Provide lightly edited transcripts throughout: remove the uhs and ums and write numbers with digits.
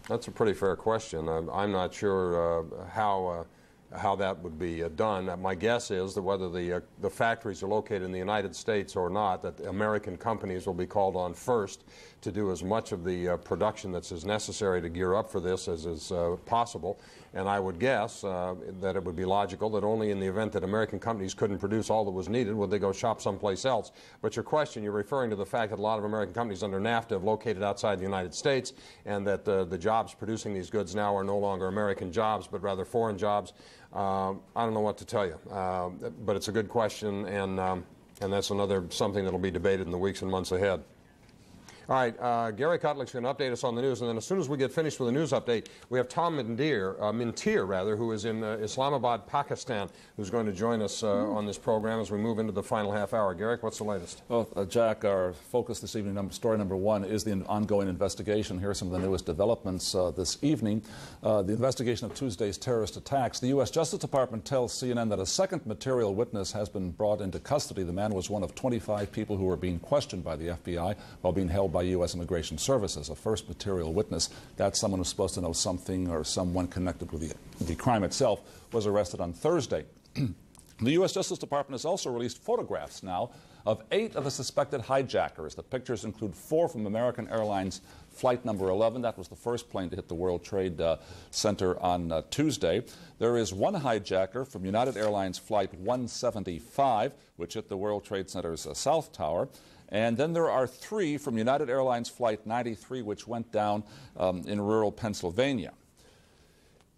That's a pretty fair question. I'm not sure how that would be done. My guess is that whether the factories are located in the United States or not, that American companies will be called on first to do as much of the production that's as necessary to gear up for this as is possible. And I would guess that it would be logical that only in the event that American companies couldn't produce all that was needed would they go shop someplace else. But your question, you're referring to the fact that a lot of American companies under NAFTA have located outside the United States, and that the jobs producing these goods now are no longer American jobs, but rather foreign jobs. I don't know what to tell you, but it's a good question, and that's something that will be debated in the weeks and months ahead. All right, Gary Kutlick's going to update us on the news, and then as soon as we get finished with the news update, we have Tom Mintier, who is in Islamabad, Pakistan, who's going to join us on this program as we move into the final half hour. Garrick, what's the latest? Well, Jack, our focus this evening, story number one, is the ongoing investigation. Here are some of the newest developments this evening. The investigation of Tuesday's terrorist attacks. The U.S. Justice Department tells CNN that a second material witness has been brought into custody. The man was one of 25 people who were being questioned by the FBI while being held by U.S. Immigration Services. A first material witness, that's someone who's supposed to know something or someone connected with the crime itself, was arrested on Thursday. The U.S. Justice Department has also released photographs now of 8 of the suspected hijackers. The pictures include 4 from American Airlines flight number 11. That was the first plane to hit the World Trade Center on Tuesday. There is one hijacker from United Airlines flight 175, which hit the World Trade Center's South Tower. And then there are 3 from United Airlines Flight 93, which went down in rural Pennsylvania.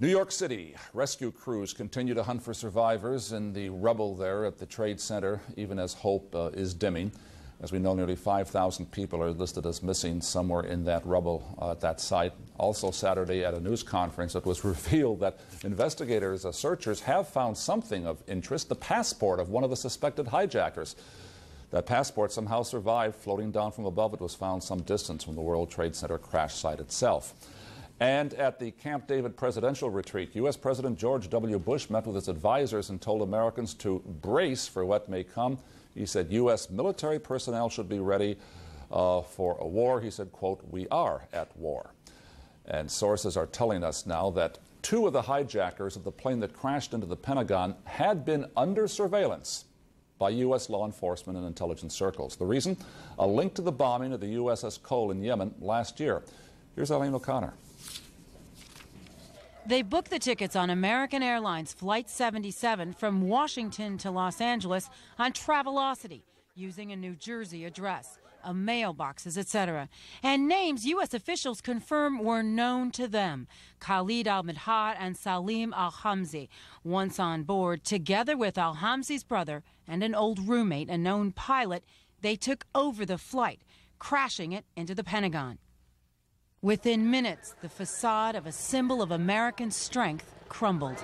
New York City rescue crews continue to hunt for survivors in the rubble there at the Trade Center, even as hope is dimming. As we know, nearly 5,000 people are listed as missing somewhere in that rubble at that site. Also Saturday at a news conference, it was revealed that investigators, searchers, have found something of interest, the passport of one of the suspected hijackers. That passport somehow survived floating down from above. It was found some distance from the World Trade Center crash site itself. And at the Camp David presidential retreat, U.S. President George W. Bush met with his advisors and told Americans to brace for what may come. He said U.S. military personnel should be ready for a war. He said, quote, "We are at war." And sources are telling us now that 2 of the hijackers of the plane that crashed into the Pentagon had been under surveillance by U.S. law enforcement and intelligence circles. The reason? A link to the bombing of the USS Cole in Yemen last year. Here's Eileen O'Connor. They booked the tickets on American Airlines Flight 77 from Washington to Los Angeles on Travelocity using a New Jersey address, mailboxes, etc. And names U.S. officials confirm were known to them. Khalid al-Mihdhar and Salim al-Hamzi, once on board, together with al-Hamzi's brother and an old roommate, a known pilot, they took over the flight, crashing it into the Pentagon. Within minutes, the facade of a symbol of American strength crumbled.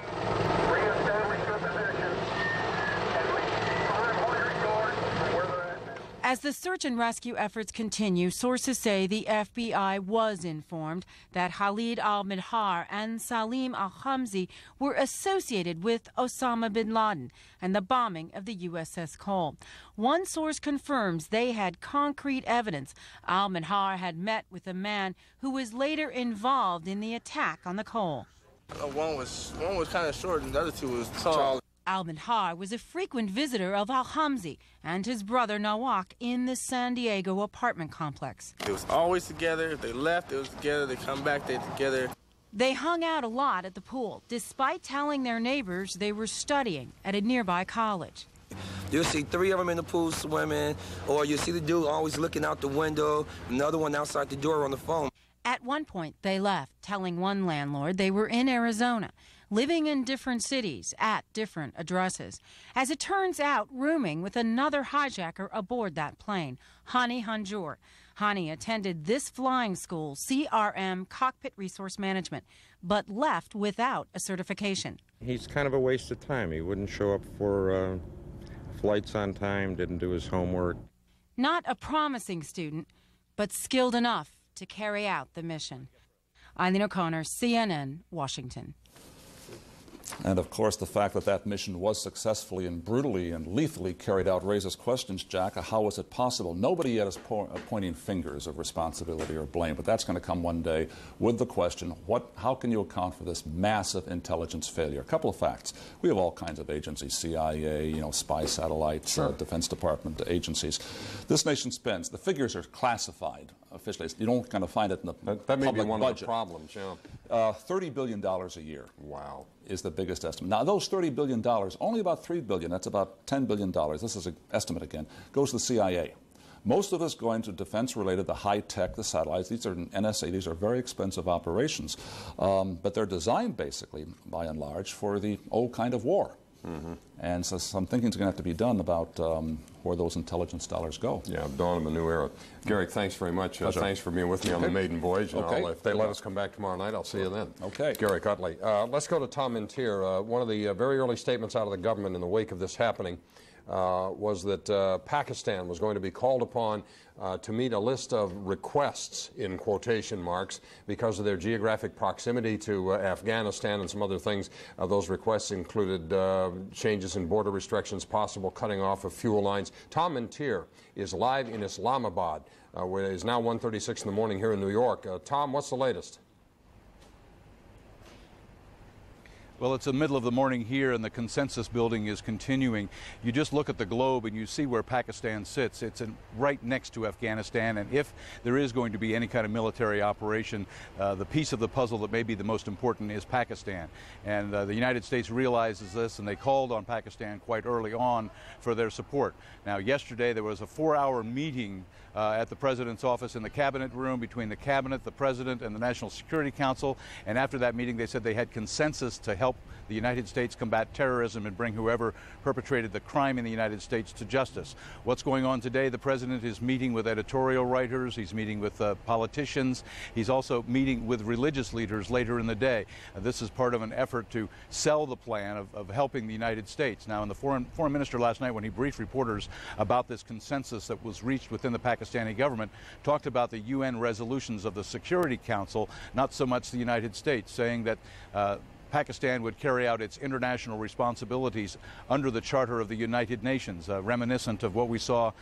As the search and rescue efforts continue, sources say the FBI was informed that Khalid al-Mihdhar and Salim al-Hamzi were associated with Osama bin Laden and the bombing of the USS Cole. One source confirms they had concrete evidence al-Mihdhar had met with a man who was later involved in the attack on the Cole. One was kind of short and the other 2 was tall. Al-Mihdhar was a frequent visitor of al-Hamzi and his brother Nawak in the San Diego apartment complex. They was always together. If they left, they was together. They come back, they together. They hung out a lot at the pool, despite telling their neighbors they were studying at a nearby college. You'll see 3 of them in the pool swimming, or you'll see the dude always looking out the window, another one outside the door on the phone. At one point, they left, telling one landlord they were in Arizona, living in different cities at different addresses. As it turns out, rooming with another hijacker aboard that plane, Hani Hanjour. Hani attended this flying school, CRM, Cockpit Resource Management, but left without a certification. He's kind of a waste of time. He wouldn't show up for flights on time, didn't do his homework. Not a promising student, but skilled enough to carry out the mission. Eileen O'Connor, CNN, Washington. And of course, the fact that that mission was successfully and brutally and lethally carried out raises questions, Jack. How was it possible? Nobody yet is pointing fingers of responsibility or blame, but that's going to come one day with the question, how can you account for this massive intelligence failure? A couple of facts. We have all kinds of agencies, CIA, spy satellites, Defense Department agencies. This nation spends, the figures are classified officially. You don't kind of find it in the That may be public one budget. of the problems, yeah. $30 billion a year. Wow. Is the biggest estimate. Now, those $30 billion, only about $3 billion, that's about $10 billion, this is an estimate again, goes to the CIA. Most of us going to defense-related, the high-tech, the satellites. These are NSA. These are very expensive operations. But they're designed, basically, by and large, for the old kind of war. And so some thinking is going to have to be done about where those intelligence dollars go. Yeah, dawn of a new era. Garrick, thanks very much. Thanks for being with me on the maiden voyage. And if they let us come back tomorrow night, I'll see you then. Okay. Garrick Utley. Let's go to Tom Mintier. One of the very early statements out of the government in the wake of this happening was that Pakistan was going to be called upon to meet a list of requests, in quotation marks, because of their geographic proximity to Afghanistan and some other things. Those requests included changes in border restrictions, possible cutting off of fuel lines. Tom Mintier is live in Islamabad, where it is now 1:36 in the morning here in New York. Tom, what's the latest? Well, it's the middle of the morning here, and the consensus building is continuing. You just look at the globe and you see where Pakistan sits. It's right next to Afghanistan, and if there is going to be any kind of military operation, the piece of the puzzle that may be the most important is Pakistan. And the United States realizes this, and they called on Pakistan quite early on for their support. Now, yesterday there was a 4-hour meeting at the President's office in the Cabinet room between the Cabinet, the President, and the National Security Council. And after that meeting, they said they had consensus to help the United States combat terrorism and bring whoever perpetrated the crime in the United States to justice. What's going on today? The President is meeting with editorial writers. He's meeting with politicians. He's also meeting with religious leaders later in the day. This is part of an effort to sell the plan of helping the United States. Now, the foreign minister last night, when he briefed reporters about this consensus that was reached within the Pakistani government, talked about the UN resolutions of the Security Council, not so much the United States, saying that Pakistan would carry out its international responsibilities under the Charter of the United Nations, reminiscent of what we saw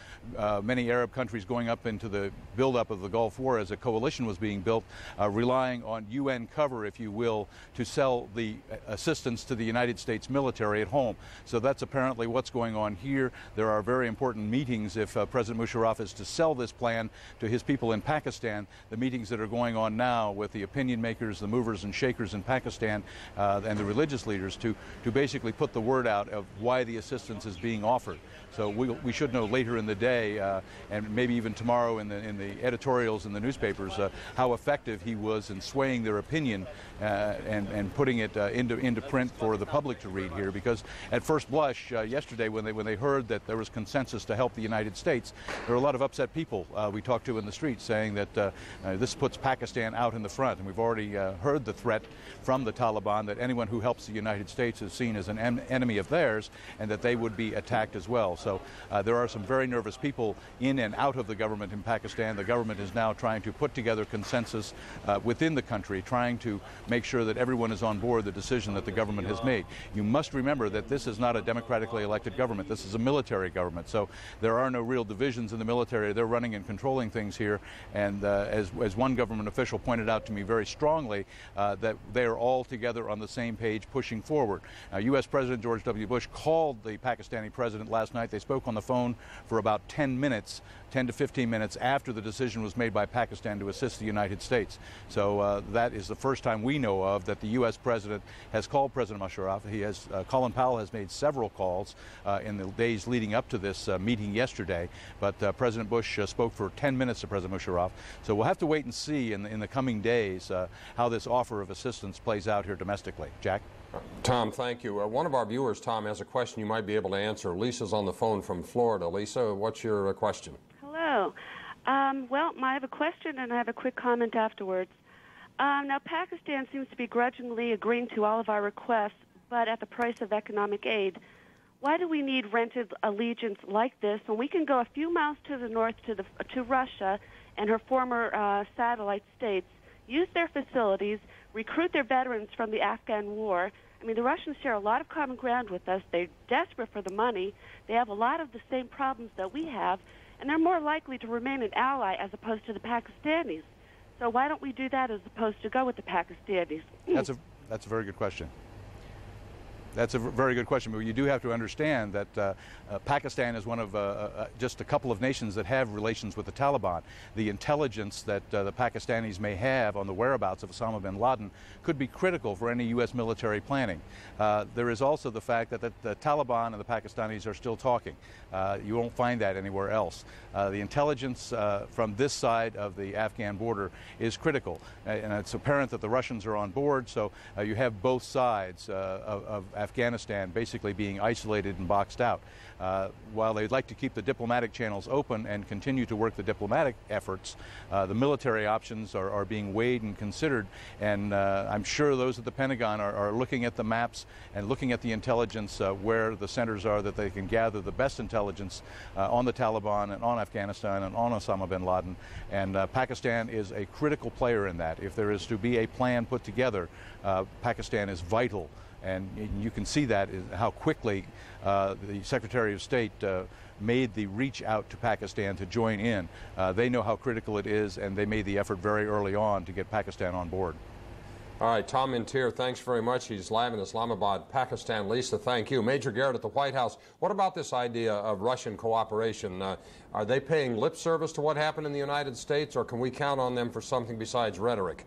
many Arab countries going up into the buildup of the Gulf War as a coalition was being built, relying on UN cover, if you will, to sell the assistance to the United States military at home. So that's apparently what's going on here. There are very important meetings if President Musharraf is to sell this plan to his people in Pakistan. The meetings that are going on now with the opinion makers, the movers and shakers in Pakistan, and the religious leaders to basically put the word out of why the assistance is being offered. So we should know later in the day, and maybe even tomorrow in the editorials in the newspapers, how effective he was in swaying their opinion and putting it into print for the public to read here. Because at first blush, yesterday when they heard that there was consensus to help the United States, there were a lot of upset people we talked to in the streets saying that this puts Pakistan out in the front. And we've already heard the threat from the Taliban that anyone who helps the United States is seen as an enemy of theirs and that they would be attacked as well. So there are some very nervous people in and out of the government in Pakistan. The government is now trying to put together consensus within the country, trying to make sure that everyone is on board the decision that the government has made. You must remember that this is not a democratically elected government. This is a military government. So there are no real divisions in the military. They're running and controlling things here. And as one government official pointed out to me very strongly, that they are all together on the same page pushing forward. Now, U.S. President George W. Bush called the Pakistani president last night. They spoke on the phone for about 10 to 15 minutes after the decision was made by Pakistan to assist the United States. So that is the first time we know of that the U.S. president has called President Musharraf. Colin Powell has made several calls in the days leading up to this meeting yesterday, but President Bush spoke for 10 minutes to President Musharraf. So we'll have to wait and see in the coming days how this offer of assistance plays out here domestically. Jack? Tom, thank you. One of our viewers, Tom, has a question you might be able to answer. Lisa's on the phone from Florida. Lisa, what's your question? Hello. Well, I have a question and I have a quick comment afterwards. Now, Pakistan seems to be grudgingly agreeing to all of our requests, but at the price of economic aid. Why do we need rented allegiance like this when we can go a few miles to the north to Russia and her former satellite states use their facilities, recruit their veterans from the Afghan war. I mean, the Russians share a lot of common ground with us. They're desperate for the money. They have a lot of the same problems that we have, and they're more likely to remain an ally as opposed to the Pakistanis. So why don't we do that as opposed to go with the Pakistanis? That's a very good question. That's a very good question, but you do have to understand that Pakistan is one of just a couple of nations that have relations with the Taliban. The intelligence that the Pakistanis may have on the whereabouts of Osama bin Laden could be critical for any U.S. military planning. There is also the fact that the Taliban and the Pakistanis are still talking. You won't find that anywhere else. The intelligence from this side of the Afghan border is critical, and it's apparent that the Russians are on board, so you have both sides of Afghanistan basically being isolated and boxed out. While they'd like to keep the diplomatic channels open and continue to work the diplomatic efforts, the military options are being weighed and considered, and I'm sure those at the Pentagon are looking at the maps and looking at the intelligence where the centers are that they can gather the best intelligence on the Taliban and on Afghanistan and on Osama bin Laden, and Pakistan is a critical player in that. If there is to be a plan put together, Pakistan is vital. And you can see that how quickly the Secretary of State made the reach out to Pakistan to join in. They know how critical it is, and they made the effort very early on to get Pakistan on board. All right, Tom Mintier, thanks very much. He's live in Islamabad, Pakistan. Lisa, thank you. Major Garrett at the White House, what about this idea of Russian cooperation? Are they paying lip service to what happened in the United States, or can we count on them for something besides rhetoric?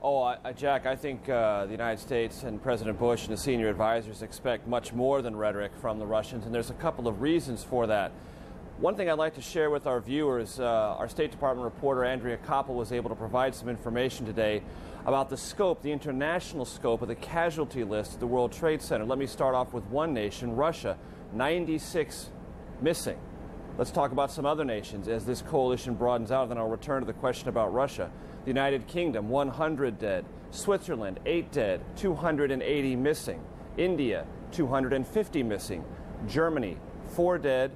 Oh, Jack, I think the United States and President Bush and his senior advisors expect much more than rhetoric from the Russians, and there's a couple of reasons for that. One thing I'd like to share with our viewers, our State Department reporter Andrea Koppel was able to provide some information today about the scope, the international scope of the casualty list at the World Trade Center. Let me start off with one nation, Russia, 96 missing. Let's talk about some other nations as this coalition broadens out, then I'll return to the question about Russia. The United Kingdom, 100 dead. Switzerland, 8 dead, 280 missing. India, 250 missing. Germany, 4 dead,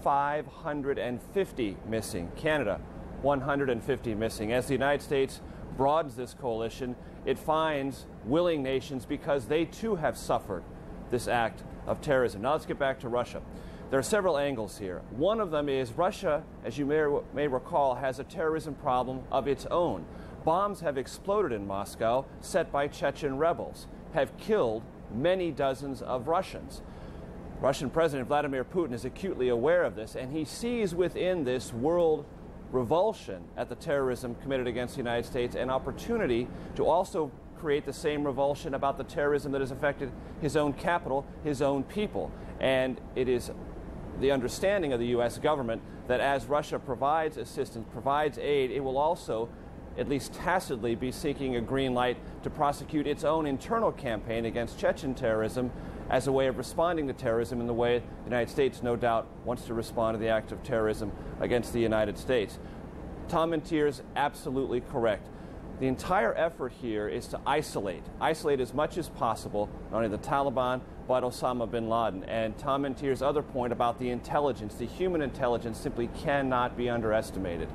550 missing. Canada, 150 missing. As the United States broadens this coalition, it finds willing nations because they too have suffered this act of terrorism. Now let's get back to Russia. There are several angles here. One of them is Russia, as you may recall, has a terrorism problem of its own. Bombs have exploded in Moscow, set by Chechen rebels, have killed many dozens of Russians. Russian President Vladimir Putin is acutely aware of this, and he sees within this world revulsion at the terrorism committed against the United States an opportunity to also create the same revulsion about the terrorism that has affected his own capital, his own people. And it is the understanding of the U.S. government that as Russia provides assistance, provides aid, it will also, at least tacitly, be seeking a green light to prosecute its own internal campaign against Chechen terrorism as a way of responding to terrorism in the way the United States, no doubt, wants to respond to the act of terrorism against the United States. Tom Mintier is absolutely correct. The entire effort here is to isolate as much as possible, not only the Taliban, but Osama bin Laden. And Tom Mintier's other point about the intelligence, the human intelligence, simply cannot be underestimated.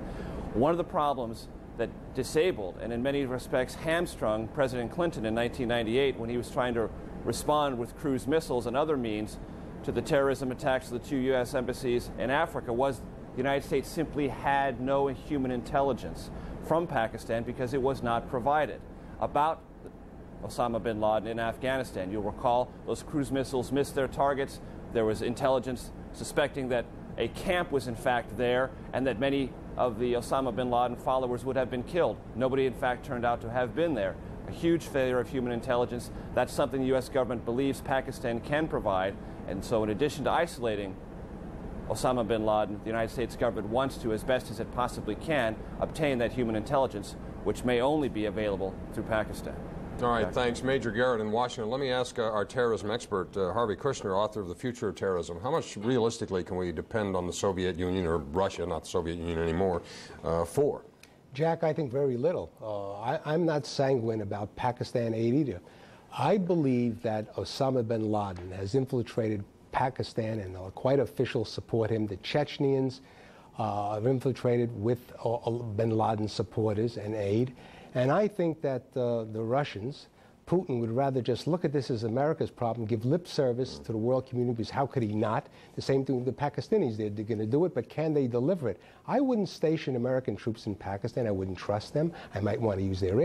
One of the problems that disabled and in many respects hamstrung President Clinton in 1998 when he was trying to respond with cruise missiles and other means to the terrorism attacks of the 2 U.S. embassies in Africa was the United States simply had no human intelligence from Pakistan because it was not provided about Osama bin Laden in Afghanistan. You'll recall those cruise missiles missed their targets. There was intelligence suspecting that a camp was in fact there and that many of the Osama bin Laden followers would have been killed. Nobody in fact turned out to have been there. A huge failure of human intelligence. That's something the U.S. government believes Pakistan can provide. And so in addition to isolating Osama bin Laden, the United States government wants to, as best as it possibly can, obtain that human intelligence, which may only be available through Pakistan. All right, thanks. Major Garrett in Washington. Let me ask our terrorism expert, Harvey Kushner, author of The Future of Terrorism. How much realistically can we depend on the Soviet Union, or Russia, not the Soviet Union anymore, for? Jack, I think very little. I'm not sanguine about Pakistan aid either. I believe that Osama bin Laden has infiltrated Pakistan, and quite officials support him. The Chechens have infiltrated with bin Laden supporters and aid. And I think that the Russians, Putin, would rather just look at this as America's problem, give lip service to the world community, because how could he not? The same thing with the Pakistanis. They're going to do it, but can they deliver it? I wouldn't station American troops in Pakistan. I wouldn't trust them. I might want to use their